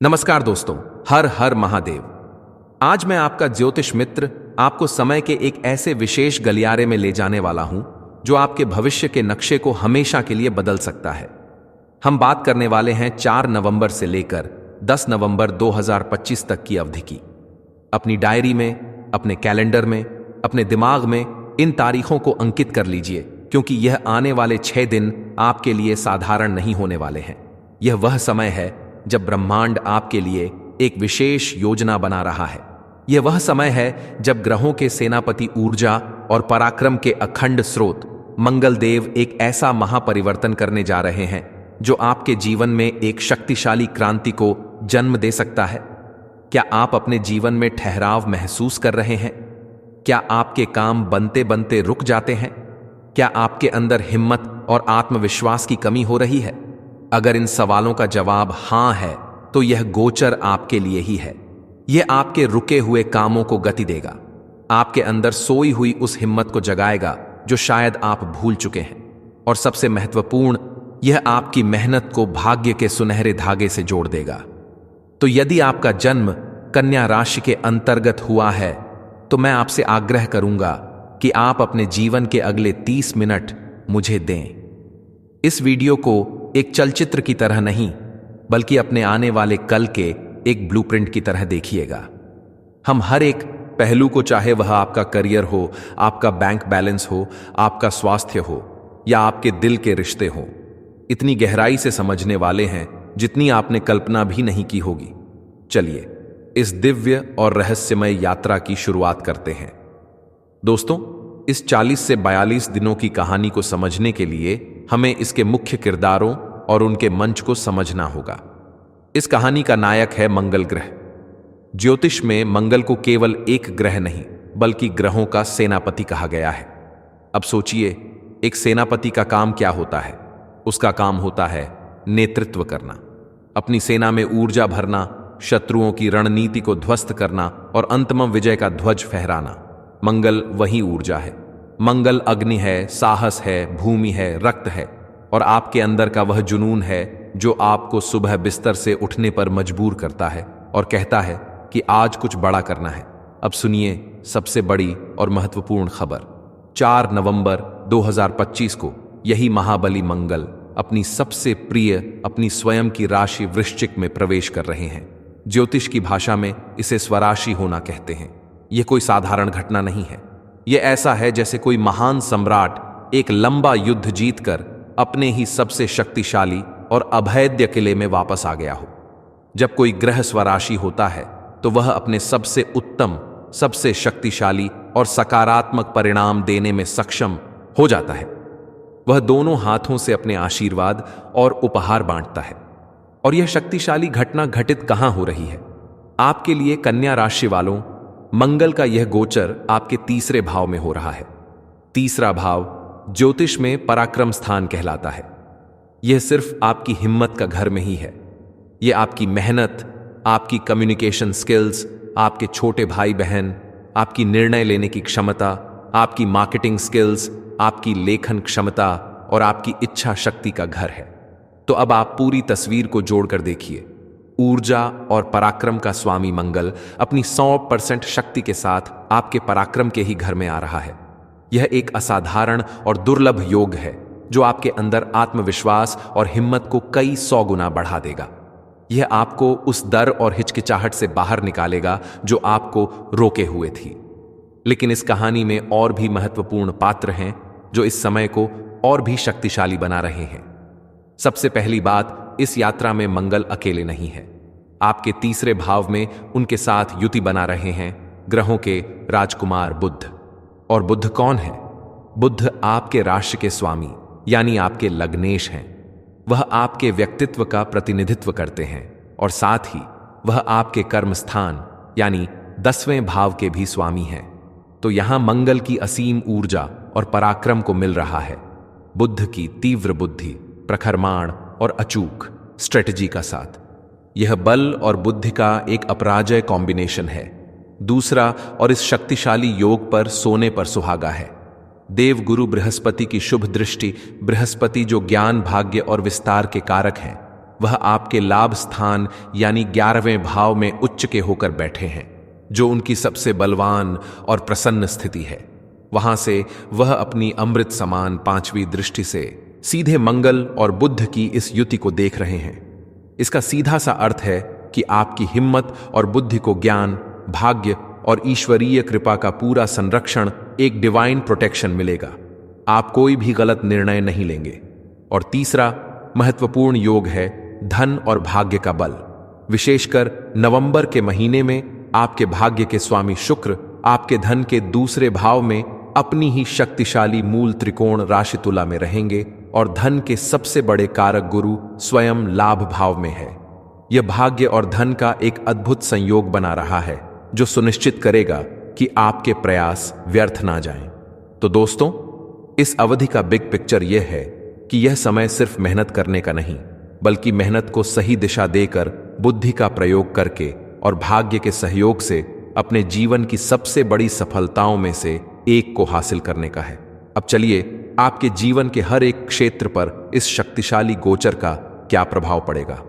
नमस्कार दोस्तों, हर हर महादेव। आज मैं आपका ज्योतिष मित्र आपको समय के एक ऐसे विशेष गलियारे में ले जाने वाला हूं जो आपके भविष्य के नक्शे को हमेशा के लिए बदल सकता है। हम बात करने वाले हैं 4 नवंबर से लेकर 10 नवंबर 2025 तक की अवधि की। अपनी डायरी में, अपने कैलेंडर में, अपने दिमाग में इन तारीखों को अंकित कर लीजिए, क्योंकि यह आने वाले 6 दिन आपके लिए साधारण नहीं होने वाले हैं। यह वह समय है जब ब्रह्मांड आपके लिए एक विशेष योजना बना रहा है। यह वह समय है जब ग्रहों के सेनापति ऊर्जा और पराक्रम के अखंड स्रोत मंगल देव एक ऐसा महापरिवर्तन करने जा रहे हैं जो आपके जीवन में एक शक्तिशाली क्रांति को जन्म दे सकता है। क्या आप अपने जीवन में ठहराव महसूस कर रहे हैं? क्या आपके काम बनते बनते रुक जाते हैं? क्या आपके अंदर हिम्मत और आत्मविश्वास की कमी हो रही है? अगर इन सवालों का जवाब हां है, तो यह गोचर आपके लिए ही है। यह आपके रुके हुए कामों को गति देगा, आपके अंदर सोई हुई उस हिम्मत को जगाएगा जो शायद आप भूल चुके हैं, और सबसे महत्वपूर्ण, यह आपकी मेहनत को भाग्य के सुनहरे धागे से जोड़ देगा। तो यदि आपका जन्म कन्या राशि के अंतर्गत हुआ है, तो मैं आपसे आग्रह करूंगा कि आप अपने जीवन के अगले 30 मिनट मुझे दें। इस वीडियो को एक चलचित्र की तरह नहीं, बल्कि अपने आने वाले कल के एक ब्लूप्रिंट की तरह देखिएगा। हम हर एक पहलू को, चाहे वह आपका करियर हो, आपका बैंक बैलेंस हो, आपका स्वास्थ्य हो या आपके दिल के रिश्ते हो, इतनी गहराई से समझने वाले हैं जितनी आपने कल्पना भी नहीं की होगी। चलिए इस दिव्य और रहस्यमय यात्रा की शुरुआत करते हैं। दोस्तों, इस 40 से 42 दिनों की कहानी को समझने के लिए हमें इसके मुख्य किरदारों और उनके मंच को समझना होगा। इस कहानी का नायक है मंगल ग्रह। ज्योतिष में मंगल को केवल एक ग्रह नहीं, बल्कि ग्रहों का सेनापति कहा गया है। अब सोचिए, एक सेनापति का काम क्या होता है? उसका काम होता है नेतृत्व करना, अपनी सेना में ऊर्जा भरना, शत्रुओं की रणनीति को ध्वस्त करना और अंतम विजय का ध्वज फहराना। मंगल वही ऊर्जा है। मंगल अग्नि है, साहस है, भूमि है, रक्त है, और आपके अंदर का वह जुनून है जो आपको सुबह बिस्तर से उठने पर मजबूर करता है और कहता है कि आज कुछ बड़ा करना है। अब सुनिए सबसे बड़ी और महत्वपूर्ण खबर। 4 नवंबर 2025 को यही महाबली मंगल अपनी सबसे प्रिय, अपनी स्वयं की राशि वृश्चिक में प्रवेश कर रहे हैं। ज्योतिष की भाषा में इसे स्वराशि होना कहते हैं। यह कोई साधारण घटना नहीं है। यह ऐसा है जैसे कोई महान सम्राट एक लंबा युद्ध जीतकर अपने ही सबसे शक्तिशाली और अभेद्य किले में वापस आ गया हो। जब कोई ग्रह स्वराशि होता है तो वह अपने सबसे उत्तम, सबसे शक्तिशाली और सकारात्मक परिणाम देने में सक्षम हो जाता है। वह दोनों हाथों से अपने आशीर्वाद और उपहार बांटता है। और यह शक्तिशाली घटना घटित कहां हो रही है? आपके लिए कन्या राशि वालों, मंगल का यह गोचर आपके तीसरे भाव में हो रहा है। तीसरा भाव ज्योतिष में पराक्रम स्थान कहलाता है। यह सिर्फ आपकी हिम्मत का घर में ही है। यह आपकी मेहनत, आपकी कम्युनिकेशन स्किल्स, आपके छोटे भाई बहन, आपकी निर्णय लेने की क्षमता, आपकी मार्केटिंग स्किल्स, आपकी लेखन क्षमता और आपकी इच्छा शक्ति का घर है। तो अब आप पूरी तस्वीर को जोड़कर देखिए। ऊर्जा और पराक्रम का स्वामी मंगल अपनी 100% शक्ति के साथ आपके पराक्रम के ही घर में आ रहा है। यह एक असाधारण और दुर्लभ योग है जो आपके अंदर आत्मविश्वास और हिम्मत को कई 100 गुना बढ़ा देगा। यह आपको उस डर और हिचकिचाहट से बाहर निकालेगा जो आपको रोके हुए थी। लेकिन इस कहानी में और भी महत्वपूर्ण पात्र हैं जो इस समय को और भी शक्तिशाली बना रहे हैं। सबसे पहली बात, इस यात्रा में मंगल अकेले नहीं है। आपके तीसरे भाव में उनके साथ युति बना रहे हैं ग्रहों के राजकुमार बुध। और बुध कौन है? बुध आपके राशि के स्वामी, यानी आपके लग्नेश हैं। वह आपके व्यक्तित्व का प्रतिनिधित्व करते हैं और साथ ही वह आपके कर्म स्थान यानी 10वें भाव के भी स्वामी हैं। तो यहां मंगल की असीम ऊर्जा और पराक्रम को मिल रहा है। बुध की तीव्र बुद्धि, प्रखरमाण और अचूक स्ट्रेटजी का साथ। यह बल और बुद्धि का एक अपराजय कॉम्बिनेशन है। दूसरा, और इस शक्तिशाली योग पर सोने पर सुहागा है। देव गुरु बृहस्पति की शुभ दृष्टि, बृहस्पति जो ज्ञान, भाग्य और विस्तार के कारक हैं, वह आपके लाभ स्थान यानी 11वें भाव में उच्च के होकर बैठे हैं, जो उनकी सबसे बलवान और प्रसन्न स्थिति है। वहां से वह अपनी अमृत समान 5वीं दृष्टि से सीधे मंगल और बुध की इस युति को देख रहे हैं। इसका सीधा सा अर्थ है कि आपकी हिम्मत और बुद्धि को ज्ञान, भाग्य और ईश्वरीय कृपा का पूरा संरक्षण, एक डिवाइन प्रोटेक्शन मिलेगा। आप कोई भी गलत निर्णय नहीं लेंगे। और तीसरा महत्वपूर्ण योग है धन और भाग्य का बल। विशेषकर नवंबर के महीने में आपके भाग्य के स्वामी शुक्र आपके धन के दूसरे भाव में अपनी ही शक्तिशाली मूल त्रिकोण राशि तुला में रहेंगे और धन के सबसे बड़े कारक गुरु स्वयं लाभ भाव में है। यह भाग्य और धन का एक अद्भुत संयोग बना रहा है, जो सुनिश्चित करेगा कि आपके प्रयास व्यर्थ ना जाएं। तो दोस्तों, इस अवधि का बिग पिक्चर यह है कि यह समय सिर्फ मेहनत करने का नहीं, बल्कि मेहनत को सही दिशा देकर, बुद्धि का प्रयोग करके और भाग्य के सहयोग से अपने जीवन की सबसे बड़ी सफलताओं में से एक को हासिल करने का है। अब चलिए आपके जीवन के हर एक क्षेत्र पर इस शक्तिशाली गोचर का क्या प्रभाव पड़ेगा,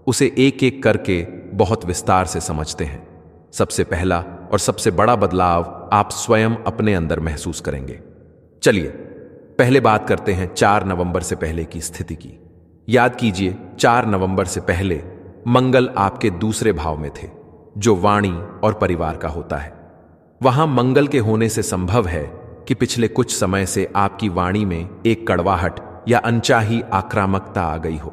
उसे एक एक करके बहुत विस्तार से समझते हैं। सबसे पहला और सबसे बड़ा बदलाव आप स्वयं अपने अंदर महसूस करेंगे। चलिए पहले बात करते हैं 4 नवंबर से पहले की स्थिति की। याद कीजिए, 4 नवंबर से पहले मंगल आपके दूसरे भाव में थे, जो वाणी और परिवार का होता है। वहां मंगल के होने से संभव है कि पिछले कुछ समय से आपकी वाणी में एक कड़वाहट या अनचाही आक्रामकता आ गई हो।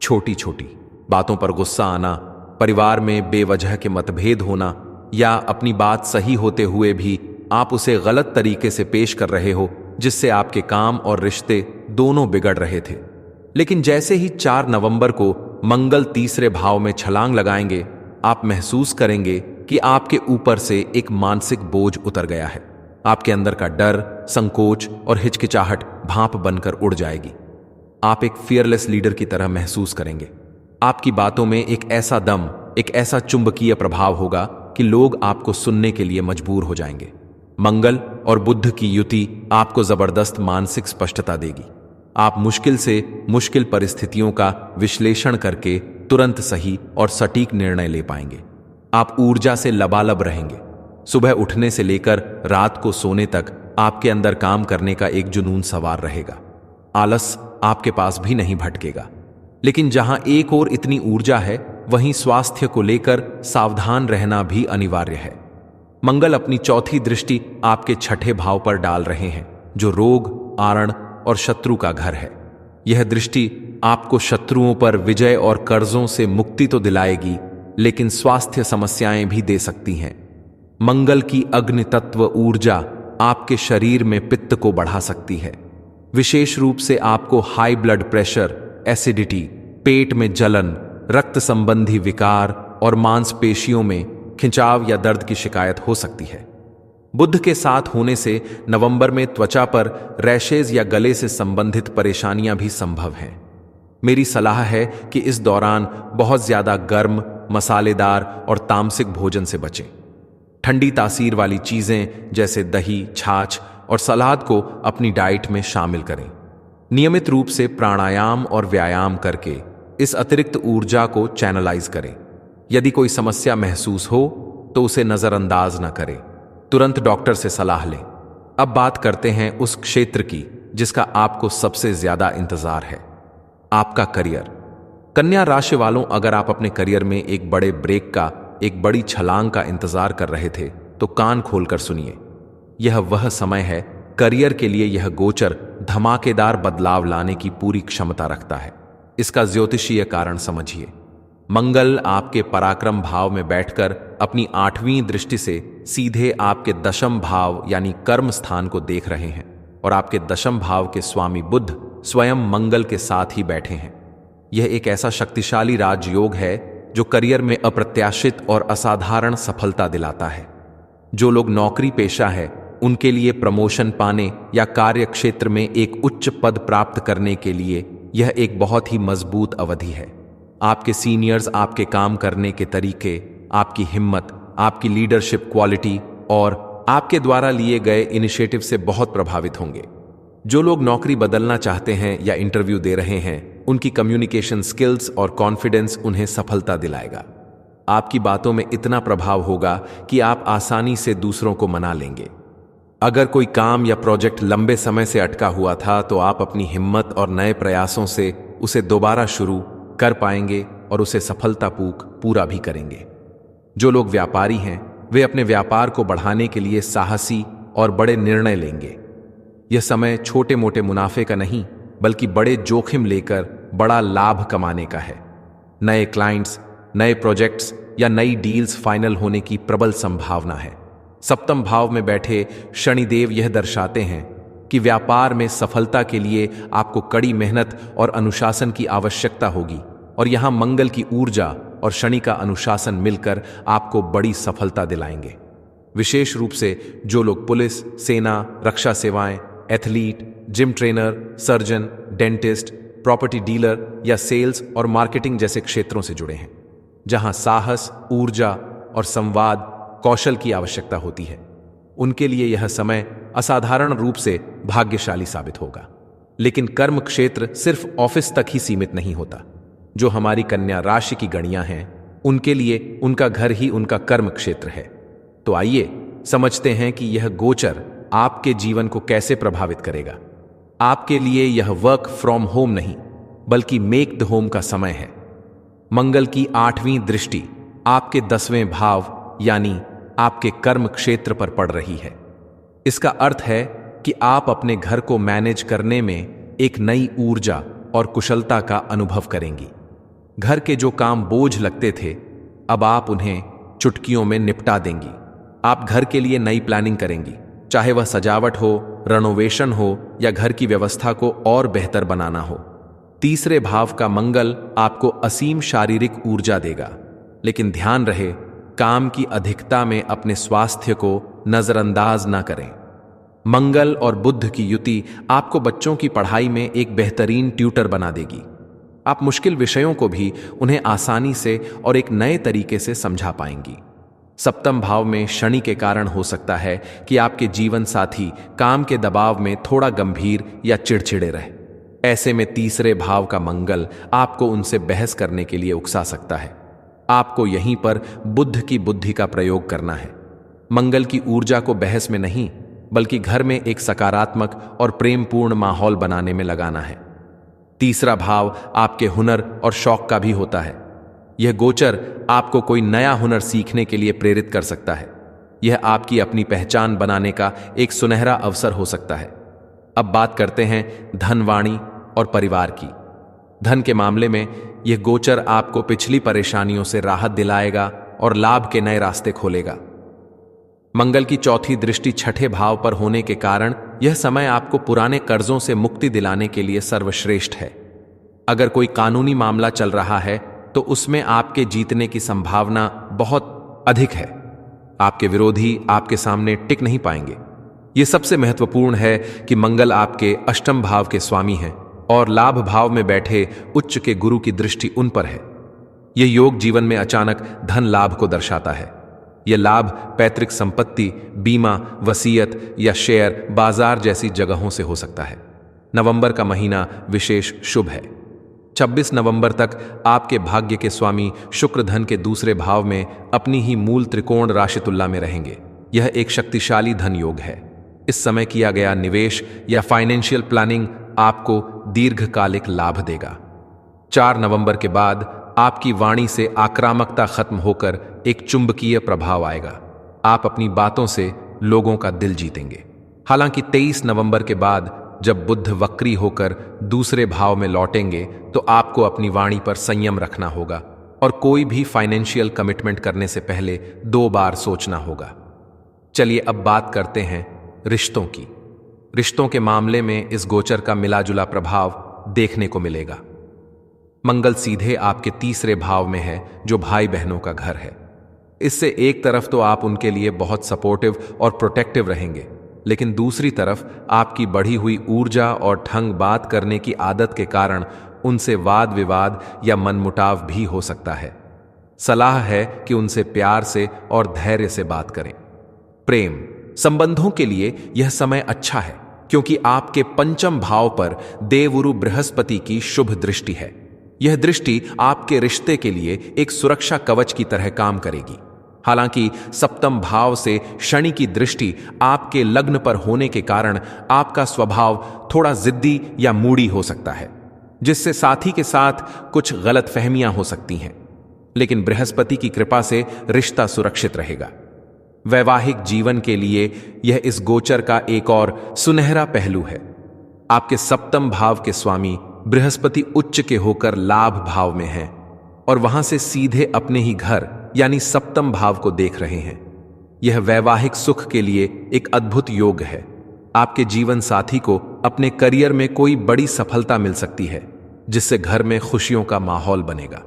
छोटी छोटी बातों पर गुस्सा आना, परिवार में बेवजह के मतभेद होना, या अपनी बात सही होते हुए भी आप उसे गलत तरीके से पेश कर रहे हो, जिससे आपके काम और रिश्ते दोनों बिगड़ रहे थे। लेकिन जैसे ही 4 नवंबर को मंगल तीसरे भाव में छलांग लगाएंगे, आप महसूस करेंगे कि आपके ऊपर से एक मानसिक बोझ उतर गया है। आपके अंदर का डर, संकोच और हिचकिचाहट भाप बनकर उड़ जाएगी। आप एक फियरलेस लीडर की तरह महसूस करेंगे। आपकी बातों में एक ऐसा दम, एक ऐसा चुंबकीय प्रभाव होगा कि लोग आपको सुनने के लिए मजबूर हो जाएंगे। मंगल और बुध की युति आपको जबरदस्त मानसिक स्पष्टता देगी। आप मुश्किल से मुश्किल परिस्थितियों का विश्लेषण करके तुरंत सही और सटीक निर्णय ले पाएंगे। आप ऊर्जा से लबालब रहेंगे। सुबह उठने से लेकर रात को सोने तक आपके अंदर काम करने का एक जुनून सवार रहेगा। आलस आपके पास भी नहीं भटकेगा। लेकिन जहां एक ओर इतनी ऊर्जा है, वहीं स्वास्थ्य को लेकर सावधान रहना भी अनिवार्य है। मंगल अपनी चौथी दृष्टि आपके छठे भाव पर डाल रहे हैं, जो रोग, आरण और शत्रु का घर है। यह दृष्टि आपको शत्रुओं पर विजय और कर्जों से मुक्ति तो दिलाएगी, लेकिन स्वास्थ्य समस्याएं भी दे सकती हैं। मंगल की अग्नि तत्व ऊर्जा आपके शरीर में पित्त को बढ़ा सकती है। विशेष रूप से आपको हाई ब्लड प्रेशर, एसिडिटी, पेट में जलन, रक्त संबंधी विकार और मांसपेशियों में खिंचाव या दर्द की शिकायत हो सकती है। बुध के साथ होने से नवंबर में त्वचा पर रैशेज या गले से संबंधित परेशानियां भी संभव हैं। मेरी सलाह है कि इस दौरान बहुत ज्यादा गर्म, मसालेदार और तामसिक भोजन से बचें। ठंडी तासीर वाली चीजें जैसे दही, छाछ और सलाद को अपनी डाइट में शामिल करें। नियमित रूप से प्राणायाम और व्यायाम करके इस अतिरिक्त ऊर्जा को चैनलाइज करें। यदि कोई समस्या महसूस हो तो उसे नजरअंदाज न करें, तुरंत डॉक्टर से सलाह लें। अब बात करते हैं उस क्षेत्र की जिसका आपको सबसे ज्यादा इंतजार है, आपका करियर। कन्या राशि वालों, अगर आप अपने करियर में एक बड़े ब्रेक का, एक बड़ी छलांग का इंतजार कर रहे थे, तो कान खोलकर सुनिए। यह वह समय है, करियर के लिए यह गोचर धमाकेदार बदलाव लाने की पूरी क्षमता रखता है। इसका ज्योतिषीय कारण समझिए। मंगल आपके पराक्रम भाव में बैठकर अपनी 8वीं दृष्टि से सीधे आपके दशम भाव यानी कर्म स्थान को देख रहे हैं, और आपके दशम भाव के स्वामी बुध स्वयं मंगल के साथ ही बैठे हैं। यह एक ऐसा शक्तिशाली राजयोग है जो करियर में अप्रत्याशित और असाधारण सफलता दिलाता है। जो लोग नौकरी पेशा है, उनके लिए प्रमोशन पाने या कार्य क्षेत्र में एक उच्च पद प्राप्त करने के लिए यह एक बहुत ही मजबूत अवधि है। आपके सीनियर्स आपके काम करने के तरीके, आपकी हिम्मत, आपकी लीडरशिप क्वालिटी और आपके द्वारा लिए गए इनिशिएटिव से बहुत प्रभावित होंगे। जो लोग नौकरी बदलना चाहते हैं या इंटरव्यू दे रहे हैं, उनकी कम्युनिकेशन स्किल्स और कॉन्फिडेंस उन्हें सफलता दिलाएगा। आपकी बातों में इतना प्रभाव होगा कि आप आसानी से दूसरों को मना लेंगे। अगर कोई काम या प्रोजेक्ट लंबे समय से अटका हुआ था तो आप अपनी हिम्मत और नए प्रयासों से उसे दोबारा शुरू कर पाएंगे और उसे सफलतापूर्वक पूरा भी करेंगे। जो लोग व्यापारी हैं वे अपने व्यापार को बढ़ाने के लिए साहसी और बड़े निर्णय लेंगे। यह समय छोटे मोटे मुनाफे का नहीं बल्कि बड़े जोखिम लेकर बड़ा लाभ कमाने का है। नए क्लाइंट्स, नए प्रोजेक्ट्स या नई डील्स फाइनल होने की प्रबल संभावना है। सप्तम भाव में बैठे शनिदेव यह दर्शाते हैं कि व्यापार में सफलता के लिए आपको कड़ी मेहनत और अनुशासन की आवश्यकता होगी और यहां मंगल की ऊर्जा और शनि का अनुशासन मिलकर आपको बड़ी सफलता दिलाएंगे। विशेष रूप से जो लोग पुलिस, सेना, रक्षा सेवाएं, athlete, gym trainer, surgeon, dentist, property dealer या सेल्स और मार्केटिंग जैसे क्षेत्रों से जुड़े हैं, जहां साहस, ऊर्जा और संवाद कौशल की आवश्यकता होती है, उनके लिए यह समय असाधारण रूप से भाग्यशाली साबित होगा। लेकिन कर्म क्षेत्र सिर्फ ऑफिस तक ही सीमित नहीं होता। जो हमारी कन्या राशि की गणियां हैं, उनके लिए उनका घर ही उनका कर्म क्षेत्र है। तो आइए समझते हैं कि यह गोचर आपके जीवन को कैसे प्रभावित करेगा। आपके लिए यह वर्क फ्रॉम होम नहीं बल्कि मेक द होम का समय है। मंगल की 8वीं दृष्टि आपके 10वें भाव यानी आपके कर्म क्षेत्र पर पड़ रही है। इसका अर्थ है कि आप अपने घर को मैनेज करने में एक नई ऊर्जा और कुशलता का अनुभव करेंगी। घर के जो काम बोझ लगते थे, अब आप उन्हें चुटकियों में निपटा देंगी। आप घर के लिए नई प्लानिंग करेंगी, चाहे वह सजावट हो, रेनोवेशन हो या घर की व्यवस्था को और बेहतर बनाना हो। तीसरे भाव का मंगल आपको असीम शारीरिक ऊर्जा देगा, लेकिन ध्यान रहे काम की अधिकता में अपने स्वास्थ्य को नजरअंदाज ना करें। मंगल और बुध की युति आपको बच्चों की पढ़ाई में एक बेहतरीन ट्यूटर बना देगी। आप मुश्किल विषयों को भी उन्हें आसानी से और एक नए तरीके से समझा पाएंगी। सप्तम भाव में शनि के कारण हो सकता है कि आपके जीवन साथी काम के दबाव में थोड़ा गंभीर या चिड़चिड़े रहे। ऐसे में तीसरे भाव का मंगल आपको उनसे बहस करने के लिए उकसा सकता है। आपको यहीं पर बुद्ध की बुद्धि का प्रयोग करना है। मंगल की ऊर्जा को बहस में नहीं बल्कि घर में एक सकारात्मक और प्रेमपूर्ण माहौल बनाने में लगाना है। तीसरा भाव आपके हुनर और शौक का भी होता है। यह गोचर आपको कोई नया हुनर सीखने के लिए प्रेरित कर सकता है। यह आपकी अपनी पहचान बनाने का एक सुनहरा अवसर हो सकता है। अब बात करते हैं धनवाणी और परिवार की। धन के मामले में यह गोचर आपको पिछली परेशानियों से राहत दिलाएगा और लाभ के नए रास्ते खोलेगा। मंगल की चौथी दृष्टि छठे भाव पर होने के कारण यह समय आपको पुराने कर्जों से मुक्ति दिलाने के लिए सर्वश्रेष्ठ है। अगर कोई कानूनी मामला चल रहा है तो उसमें आपके जीतने की संभावना बहुत अधिक है। आपके विरोधी आपके सामने टिक नहीं पाएंगे। यह सबसे महत्वपूर्ण है कि मंगल आपके अष्टम भाव के स्वामी हैं और लाभ भाव में बैठे उच्च के गुरु की दृष्टि उन पर है। यह योग जीवन में अचानक धन लाभ को दर्शाता है। यह लाभ पैतृक संपत्ति, बीमा, वसीयत या शेयर बाजार जैसी जगहों से हो सकता है। नवंबर का महीना विशेष शुभ है। 26 नवंबर तक आपके भाग्य के स्वामी शुक्र धन के दूसरे भाव में अपनी ही मूल त्रिकोण राशि तुल्ला में रहेंगे। यह एक शक्तिशाली धन योग है। इस समय किया गया निवेश या फाइनेंशियल प्लानिंग आपको दीर्घकालिक लाभ देगा। 4 नवंबर के बाद आपकी वाणी से आक्रामकता खत्म होकर एक चुंबकीय प्रभाव आएगा। आप अपनी बातों से लोगों का दिल जीतेंगे। हालांकि 23 नवंबर के बाद जब बुध वक्री होकर दूसरे भाव में लौटेंगे तो आपको अपनी वाणी पर संयम रखना होगा और कोई भी फाइनेंशियल कमिटमेंट करने से पहले 2 बार सोचना होगा। चलिए अब बात करते हैं रिश्तों की। रिश्तों के मामले में इस गोचर का मिलाजुला प्रभाव देखने को मिलेगा। मंगल सीधे आपके तीसरे भाव में है जो भाई बहनों का घर है। इससे एक तरफ तो आप उनके लिए बहुत सपोर्टिव और प्रोटेक्टिव रहेंगे, लेकिन दूसरी तरफ आपकी बढ़ी हुई ऊर्जा और ढंग बात करने की आदत के कारण उनसे वाद विवाद या मनमुटाव भी हो सकता है। सलाह है कि उनसे प्यार से और धैर्य से बात करें। प्रेम संबंधों के लिए यह समय अच्छा है। क्योंकि आपके पंचम भाव पर देवगुरु बृहस्पति की शुभ दृष्टि है। यह दृष्टि आपके रिश्ते के लिए एक सुरक्षा कवच की तरह काम करेगी। हालांकि सप्तम भाव से शनि की दृष्टि आपके लग्न पर होने के कारण आपका स्वभाव थोड़ा जिद्दी या मूडी हो सकता है, जिससे साथी के साथ कुछ गलतफहमियां हो सकती हैं। लेकिन बृहस्पति की कृपा से रिश्ता सुरक्षित रहेगा। वैवाहिक जीवन के लिए यह इस गोचर का एक और सुनहरा पहलू है। आपके सप्तम भाव के स्वामी बृहस्पति उच्च के होकर लाभ भाव में हैं और वहां से सीधे अपने ही घर यानी सप्तम भाव को देख रहे हैं। यह वैवाहिक सुख के लिए एक अद्भुत योग है। आपके जीवन साथी को अपने करियर में कोई बड़ी सफलता मिल सकती है, जिससे घर में खुशियों का माहौल बनेगा।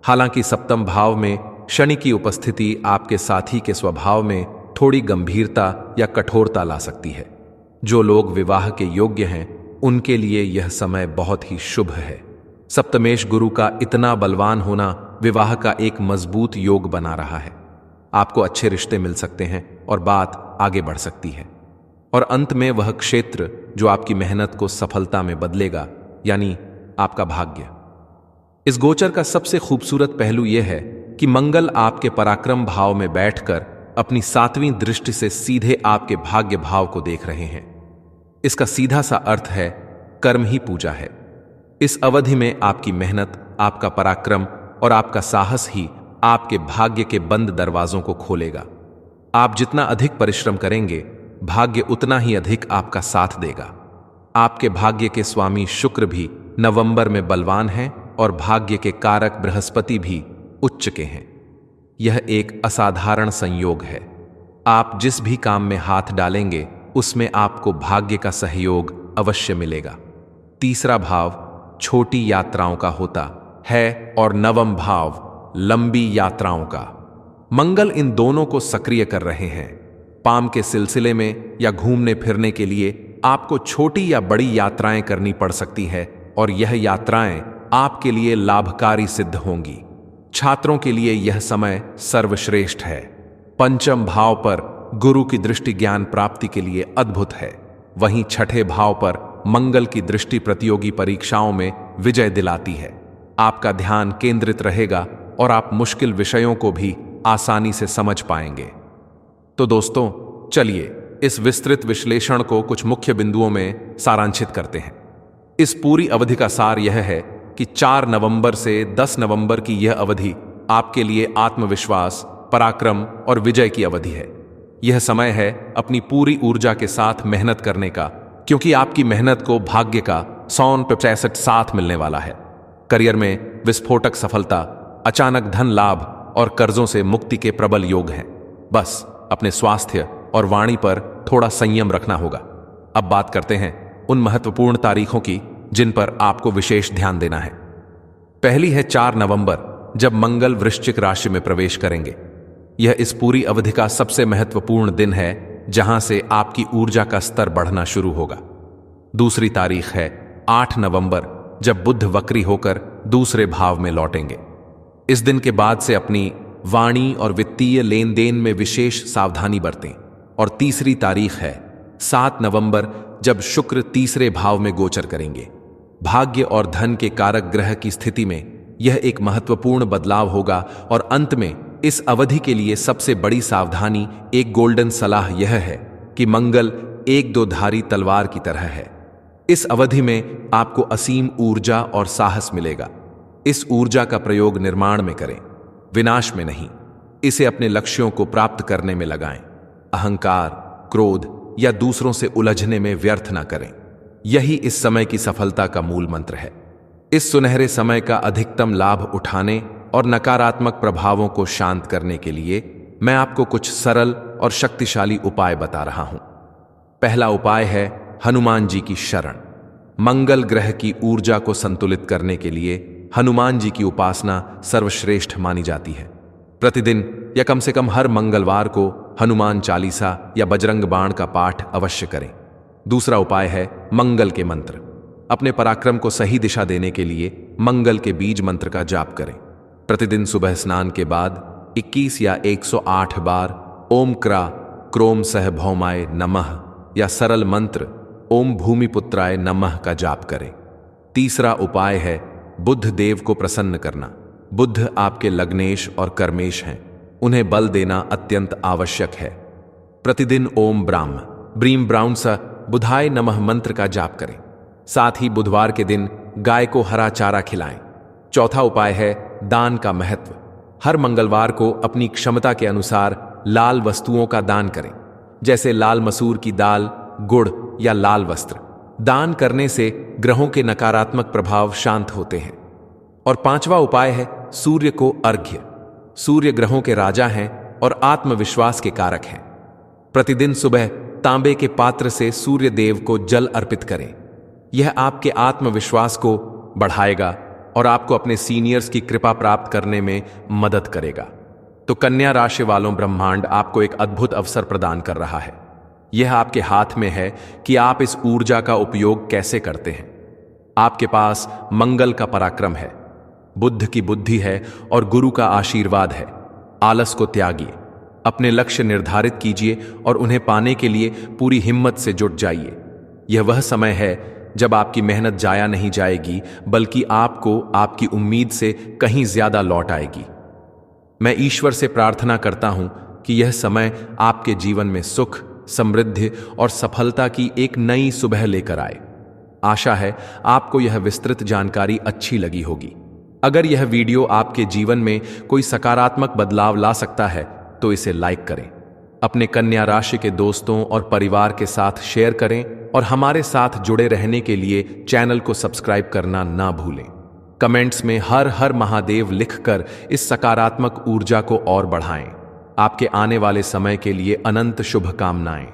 हालांकि सप्तम भाव में शनि की उपस्थिति आपके साथी के स्वभाव में थोड़ी गंभीरता या कठोरता ला सकती है। जो लोग विवाह के योग्य हैं, उनके लिए यह समय बहुत ही शुभ है। सप्तमेश गुरु का इतना बलवान होना विवाह का एक मजबूत योग बना रहा है। आपको अच्छे रिश्ते मिल सकते हैं और बात आगे बढ़ सकती है। और अंत में वह क्षेत्र जो आपकी मेहनत को सफलता में बदलेगा, यानी आपका भाग्य। इस गोचर का सबसे खूबसूरत पहलू यह है कि मंगल आपके पराक्रम भाव में बैठकर अपनी 7वीं दृष्टि से सीधे आपके भाग्य भाव को देख रहे हैं। इसका सीधा सा अर्थ है कर्म ही पूजा है। इस अवधि में आपकी मेहनत, आपका पराक्रम और आपका साहस ही आपके भाग्य के बंद दरवाजों को खोलेगा। आप जितना अधिक परिश्रम करेंगे, भाग्य उतना ही अधिक आपका साथ देगा। आपके भाग्य के स्वामी शुक्र भी नवंबर में बलवान हैं और भाग्य के कारक बृहस्पति भी उच्च के हैं। यह एक असाधारण संयोग है। आप जिस भी काम में हाथ डालेंगे, उसमें आपको भाग्य का सहयोग अवश्य मिलेगा। तीसरा भाव छोटी यात्राओं का होता है और नवम भाव लंबी यात्राओं का। मंगल इन दोनों को सक्रिय कर रहे हैं। काम के सिलसिले में या घूमने फिरने के लिए आपको छोटी या बड़ी यात्राएं करनी पड़ सकती है और यह यात्राएं आपके लिए लाभकारी सिद्ध होंगी। छात्रों के लिए यह समय सर्वश्रेष्ठ है। पंचम भाव पर गुरु की दृष्टि ज्ञान प्राप्ति के लिए अद्भुत है। वहीं छठे भाव पर मंगल की दृष्टि प्रतियोगी परीक्षाओं में विजय दिलाती है। आपका ध्यान केंद्रित रहेगा और आप मुश्किल विषयों को भी आसानी से समझ पाएंगे। तो दोस्तों, चलिए इस विस्तृत विश्लेषण को कुछ मुख्य बिंदुओं में सारांशित करते हैं। इस पूरी अवधि का सार यह है कि 4 नवंबर से 10 नवंबर की यह अवधि आपके लिए आत्मविश्वास, पराक्रम और विजय की अवधि है। यह समय है अपनी पूरी ऊर्जा के साथ मेहनत करने का, क्योंकि आपकी मेहनत को भाग्य का 165 साथ मिलने वाला है। करियर में विस्फोटक सफलता, अचानक धन लाभ और कर्जों से मुक्ति के प्रबल योग हैं। बस अपने स्वास्थ्य और वाणी पर थोड़ा संयम रखना होगा। अब बात करते हैं उन महत्वपूर्ण तारीखों की जिन पर आपको विशेष ध्यान देना है। पहली है 4 नवंबर, जब मंगल वृश्चिक राशि में प्रवेश करेंगे। यह इस पूरी अवधि का सबसे महत्वपूर्ण दिन है, जहां से आपकी ऊर्जा का स्तर बढ़ना शुरू होगा। दूसरी तारीख है 8 नवंबर, जब बुध वक्री होकर दूसरे भाव में लौटेंगे। इस दिन के बाद से अपनी वाणी और वित्तीय लेन देन में विशेष सावधानी बरतें। और तीसरी तारीख है 7 नवंबर, जब शुक्र तीसरे भाव में गोचर करेंगे। भाग्य और धन के कारक ग्रह की स्थिति में यह एक महत्वपूर्ण बदलाव होगा। और अंत में इस अवधि के लिए सबसे बड़ी सावधानी, एक गोल्डन सलाह यह है कि मंगल एक दो धारी तलवार की तरह है। इस अवधि में आपको असीम ऊर्जा और साहस मिलेगा। इस ऊर्जा का प्रयोग निर्माण में करें, विनाश में नहीं। इसे अपने लक्ष्यों को प्राप्त करने में लगाएं। अहंकार, क्रोध या दूसरों से उलझने में व्यर्थ ना करें। यही इस समय की सफलता का मूल मंत्र है। इस सुनहरे समय का अधिकतम लाभ उठाने और नकारात्मक प्रभावों को शांत करने के लिए मैं आपको कुछ सरल और शक्तिशाली उपाय बता रहा हूं। पहला उपाय है हनुमान जी की शरण। मंगल ग्रह की ऊर्जा को संतुलित करने के लिए हनुमान जी की उपासना सर्वश्रेष्ठ मानी जाती है। प्रतिदिन या कम से कम हर मंगलवार को हनुमान चालीसा या बजरंग बाण का पाठ अवश्य करें। दूसरा उपाय है मंगल के मंत्र। अपने पराक्रम को सही दिशा देने के लिए मंगल के बीज मंत्र का जाप करें। प्रतिदिन सुबह स्नान के बाद 21 या 108 बार ओम क्रा क्रोम सह भौमाय नमः या सरल मंत्र ओम भूमिपुत्राय नमः का जाप करें। तीसरा उपाय है बुध देव को प्रसन्न करना। बुध आपके लग्नेश और कर्मेश हैं, उन्हें बल देना अत्यंत आवश्यक है। प्रतिदिन ओम ब्रीम ब्राउन स बुधाय नमः मंत्र का जाप करें। साथ ही बुधवार के दिन गाय को हरा चारा खिलाएं। चौथा उपाय है दान का महत्व। हर मंगलवार को अपनी क्षमता के अनुसार लाल वस्तुओं का दान करें, जैसे लाल मसूर की दाल, गुड़ या लाल वस्त्र। दान करने से ग्रहों के नकारात्मक प्रभाव शांत होते हैं। और पांचवा उपाय है सूर्य को अर्घ्य। सूर्य ग्रहों के राजा हैं और आत्मविश्वास के कारक हैं। प्रतिदिन सुबह तांबे के पात्र से सूर्य देव को जल अर्पित करें। यह आपके आत्मविश्वास को बढ़ाएगा और आपको अपने सीनियर्स की कृपा प्राप्त करने में मदद करेगा। तो कन्या राशि वालों, ब्रह्मांड आपको एक अद्भुत अवसर प्रदान कर रहा है। यह आपके हाथ में है कि आप इस ऊर्जा का उपयोग कैसे करते हैं। आपके पास मंगल का पराक्रम है, बुद्ध की बुद्धि है और गुरु का आशीर्वाद है। आलस को त्यागिए, अपने लक्ष्य निर्धारित कीजिए और उन्हें पाने के लिए पूरी हिम्मत से जुट जाइए। यह वह समय है जब आपकी मेहनत जाया नहीं जाएगी, बल्कि आपको आपकी उम्मीद से कहीं ज्यादा लौट आएगी। मैं ईश्वर से प्रार्थना करता हूं कि यह समय आपके जीवन में सुख, समृद्धि और सफलता की एक नई सुबह लेकर आए। आशा है आपको यह विस्तृत जानकारी अच्छी लगी होगी। अगर यह वीडियो आपके जीवन में कोई सकारात्मक बदलाव ला सकता है तो इसे लाइक करें, अपने कन्या राशि के दोस्तों और परिवार के साथ शेयर करें और हमारे साथ जुड़े रहने के लिए चैनल को सब्सक्राइब करना ना भूलें। कमेंट्स में हर हर महादेव लिखकर इस सकारात्मक ऊर्जा को और बढ़ाएं। आपके आने वाले समय के लिए अनंत शुभकामनाएं।